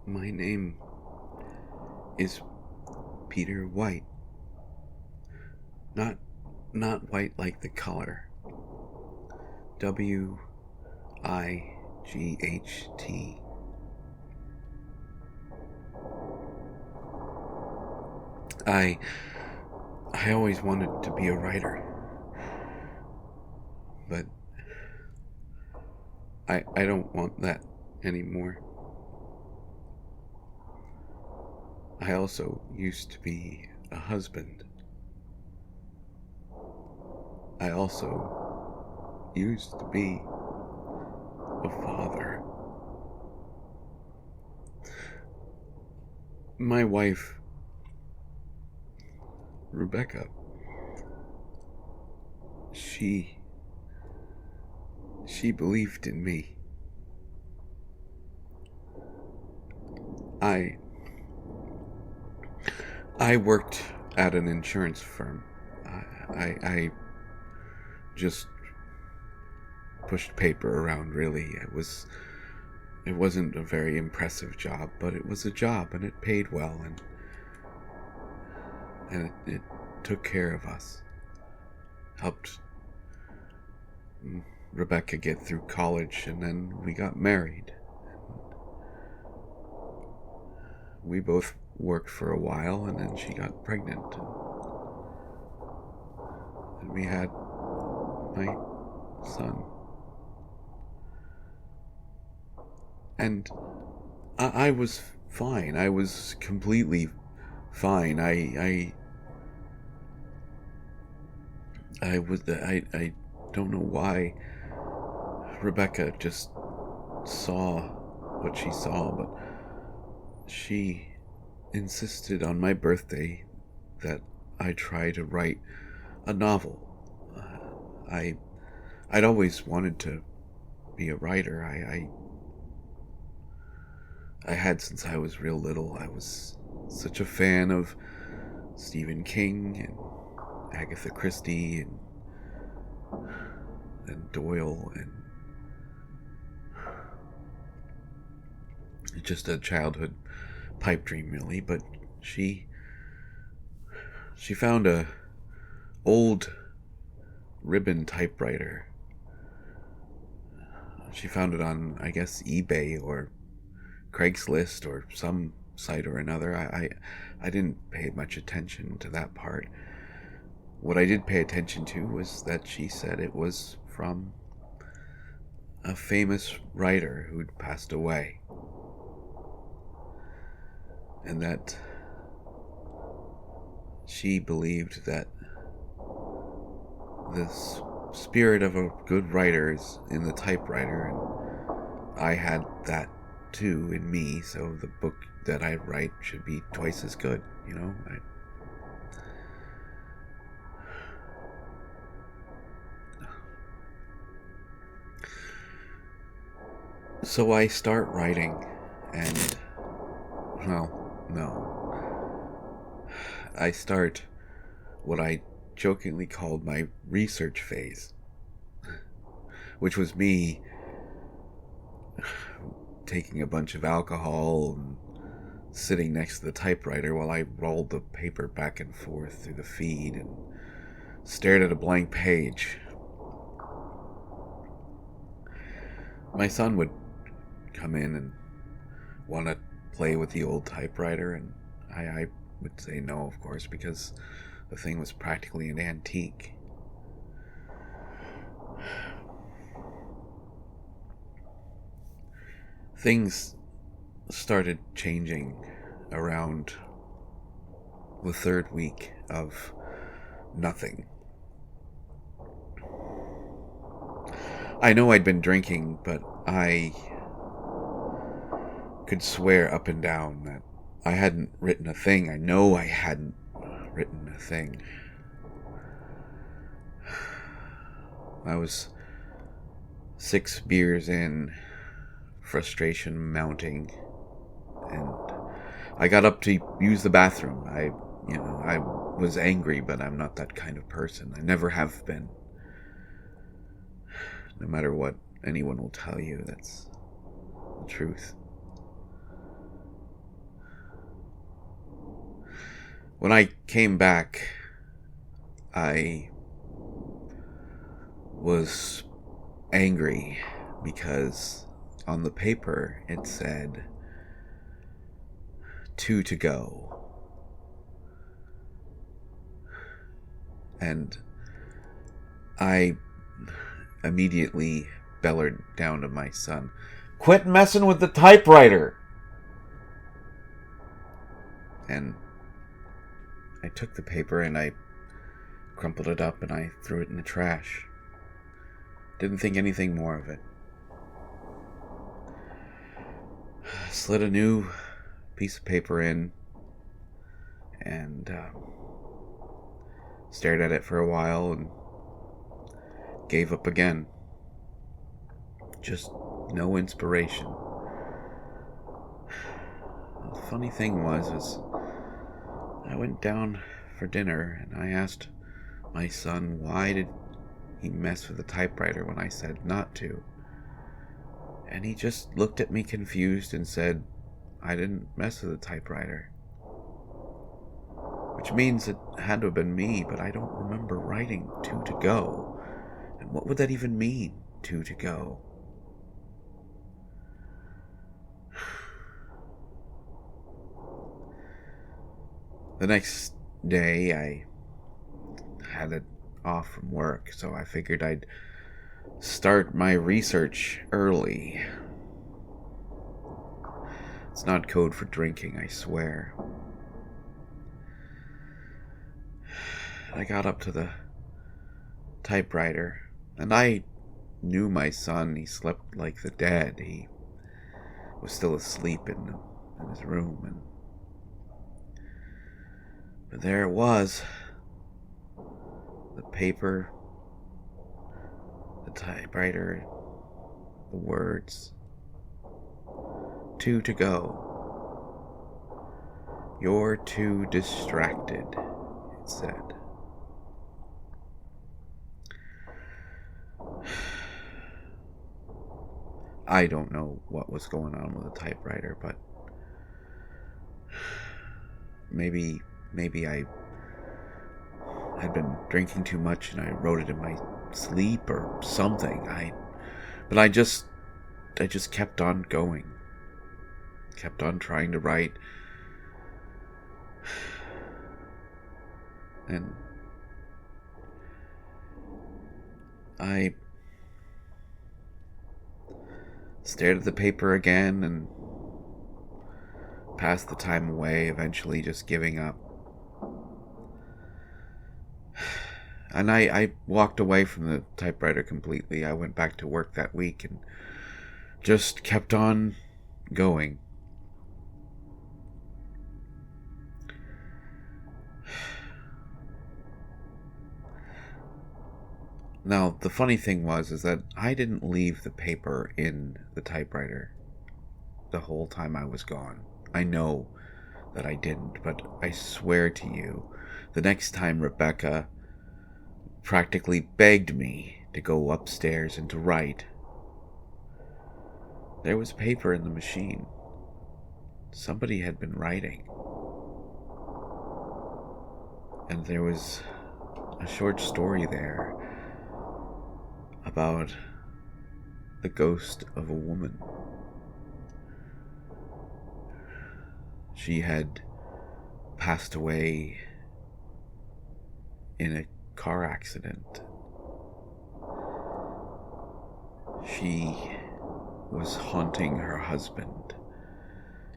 My name is Peter White. Not not white like the color. Whight. I I always wanted to be a writer, but I don't want that anymore. I also used to be a husband. I also used to be a father. My wife, Rebecca, she she believed in me. I I worked at an insurance firm. I just pushed paper around. Really, it wasn't a very impressive job, but it was a job, and it paid well, and it took care of us. Helped Rebecca get through college, and then we got married. We both worked for a while, and then she got pregnant, and we had my son. And I was fine. I was completely fine. I don't know why Rebecca just saw what she saw, but she insisted on my birthday that I try to write a novel. I I'd always wanted to be a writer. I had since I was real little. I was such a fan of Stephen King and Agatha Christie and Doyle, and just a childhood pipe dream, really. But she she found a old ribbon typewriter. She found it on, I guess, eBay or Craigslist or some site or another. I didn't pay much attention to that part. What I did pay attention to was that she said it was from a famous writer who'd passed away, and that she believed that the spirit of a good writer is in the typewriter, and I had that too in me, so the book that I write should be twice as good, you know? So I start writing, and, well, no. I start what I jokingly called my research phase, which was me taking a bunch of alcohol and sitting next to the typewriter while I rolled the paper back and forth through the feed and stared at a blank page. My son would come in and want to play with the old typewriter, and I would say no, of course, because the thing was practically an antique. Things started changing around the third week of nothing. I know I'd been drinking, but I could swear up and down that I hadn't written a thing. I know I hadn't written a thing. I was 6 beers in, frustration mounting, and I got up to use the bathroom. I was angry, but I'm not that kind of person. I never have been. No matter what anyone will tell you, that's the truth. When I came back, I was angry because on the paper it said 2 to go. And I immediately bellowed down to my son, "Quit messing with the typewriter!" And I took the paper and I crumpled it up and I threw it in the trash. Didn't think anything more of it. Slid a new piece of paper in and stared at it for a while and gave up again. Just no inspiration. The funny thing was I went down for dinner and I asked my son why did he mess with the typewriter when I said not to. And he just looked at me confused and said, "I didn't mess with the typewriter." Which means it had to have been me, but I don't remember writing 2 to go. And what would that even mean, 2 to go? The next day, I had it off from work, so I figured I'd start my research early. It's not code for drinking, I swear. I got up to the typewriter, and I knew my son. He slept like the dead. He was still asleep in his room, but there it was. The paper, the typewriter, the words. 2 to go. You're too distracted, it said. I don't know what was going on with the typewriter, but maybe I had been drinking too much and I wrote it in my sleep or something. But I just kept on going. Kept on trying to write. And I stared at the paper again and passed the time away, eventually just giving up. And I walked away from the typewriter completely. I went back to work that week and just kept on going. Now, the funny thing is that I didn't leave the paper in the typewriter the whole time I was gone. I know that I didn't, but I swear to you, the next time Rebecca practically begged me to go upstairs and to write, there was paper in the machine. Somebody had been writing. And there was a short story there about the ghost of a woman. She had passed away in a car accident. She was haunting her husband,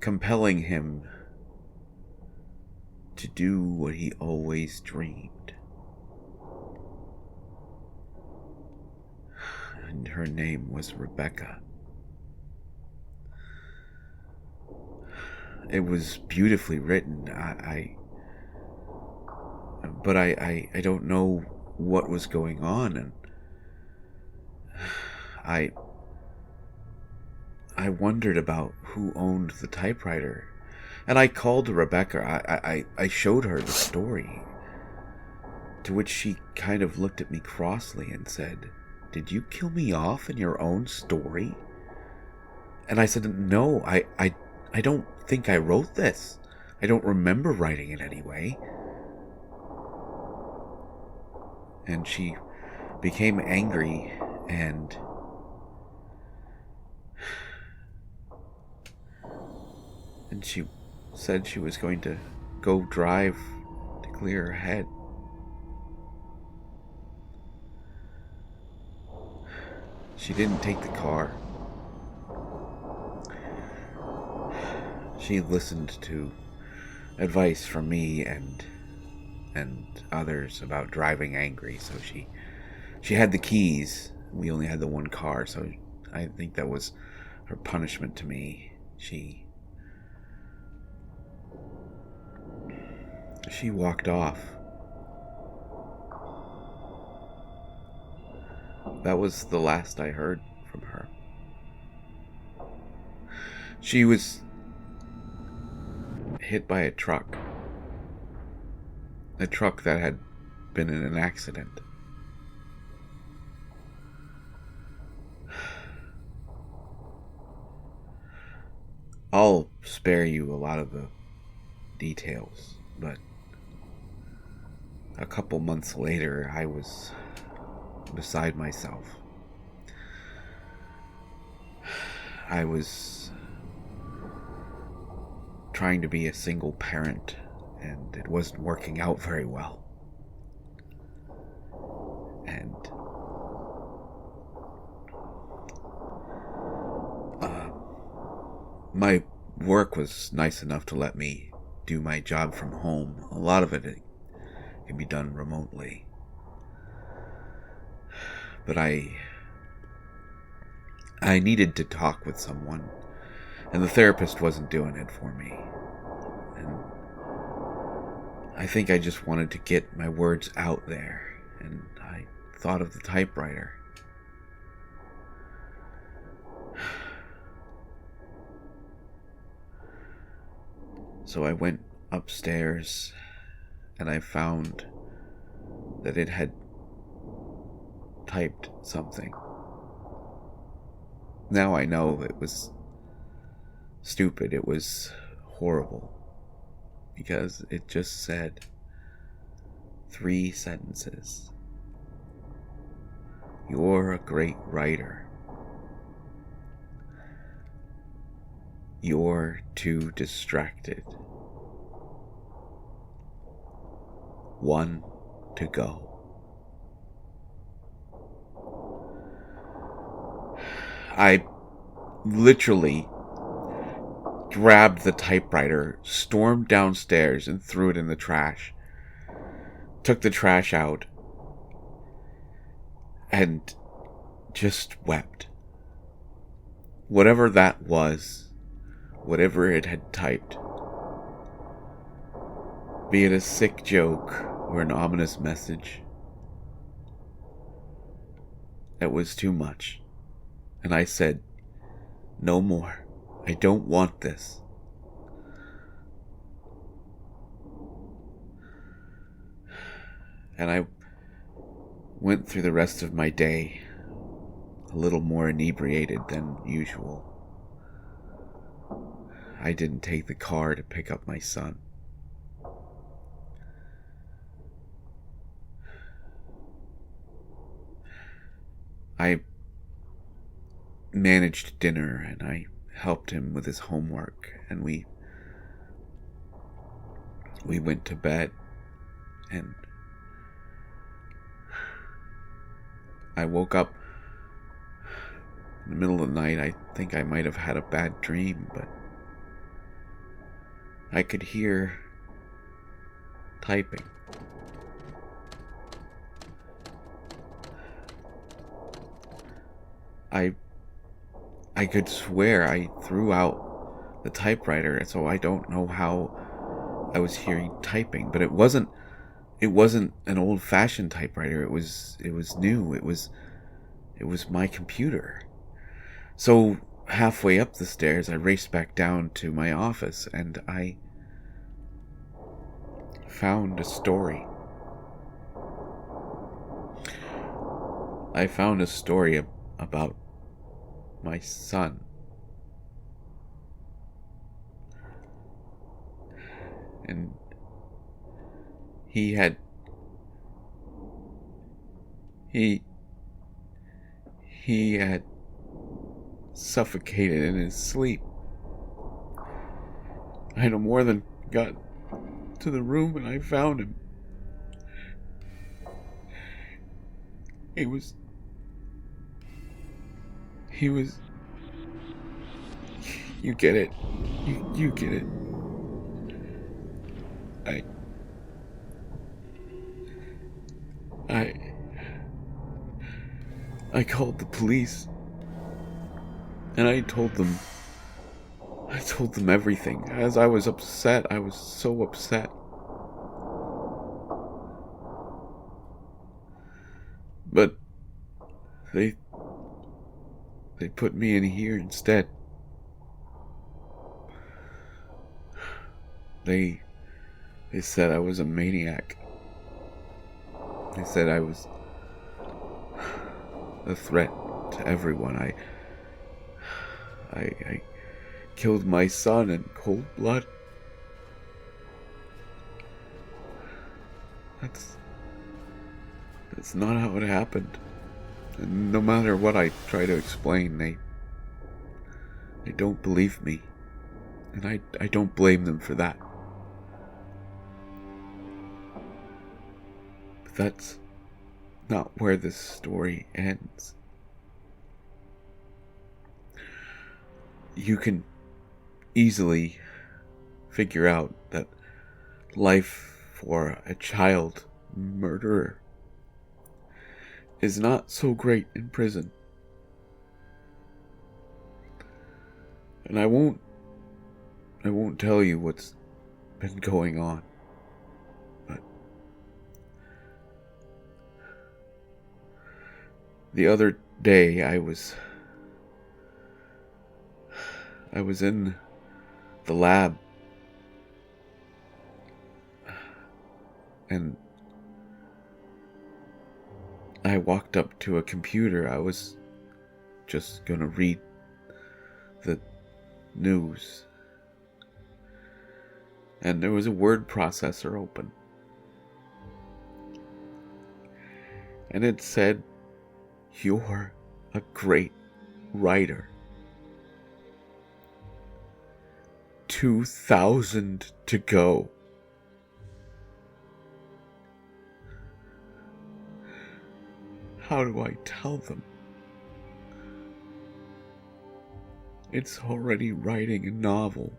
compelling him to do what he always dreamed. And her name was Rebecca. It was beautifully written. But I don't know what was going on, and I wondered about who owned the typewriter. And I called Rebecca. I showed her the story, to which she kind of looked at me crossly and said, "Did you kill me off in your own story?" And I said, "No, I don't think I wrote this. I don't remember writing it anyway." and she became angry, and she said she was going to go drive to clear her head. She didn't take the car. She listened to advice from me and others about driving angry, so she had the keys. We only had the one car, so I think that was her punishment to me. She walked off. That was the last I heard from her. She was hit by a truck that had been in an accident. I'll spare you a lot of the details, but a couple months later, I was beside myself. I was trying to be a single parent, and it wasn't working out very well. And my work was nice enough to let me do my job from home. A lot of it can be done remotely. But I needed to talk with someone, and the therapist wasn't doing it for me. And I think I just wanted to get my words out there, and I thought of the typewriter. So I went upstairs, and I found that it had typed something. Now I know it was stupid, it was horrible, because it just said 3 sentences. You're a great writer. You're too distracted. 1 to go. I literally grabbed the typewriter, stormed downstairs, and threw it in the trash. Took the trash out, and just wept. Whatever that was, whatever it had typed, be it a sick joke or an ominous message, it was too much. And I said, no more. I don't want this. And I went through the rest of my day a little more inebriated than usual. I didn't take the car to pick up my son. I managed dinner, and I helped him with his homework, and we went to bed, and I woke up in the middle of the night. I think I might have had a bad dream, but I could hear typing. I could swear I threw out the typewriter, so I don't know how I was hearing typing, but it wasn't an old-fashioned typewriter. It was new. It was my computer. So halfway up the stairs, I raced back down to my office, and I found a story. I found a story about my son. And he had He he had suffocated in his sleep. I no more than got to the room and I found him. He was you get it. You get it. I I I called the police and I told them everything. As I was upset, I was so upset. But they put me in here instead. They said I was a maniac. They said I was a threat to everyone. I killed my son in cold blood. That's not how it happened. And no matter what I try to explain, they don't believe me. And I don't blame them for that. But that's not where this story ends. You can easily figure out that life for a child murderer is not so great in prison. And I won't tell you what's been going on. But the other day I was in the lab and I walked up to a computer. I was just gonna read the news. And there was a word processor open. And it said, "You're a great writer. 2,000 to go." How do I tell them? It's already writing a novel.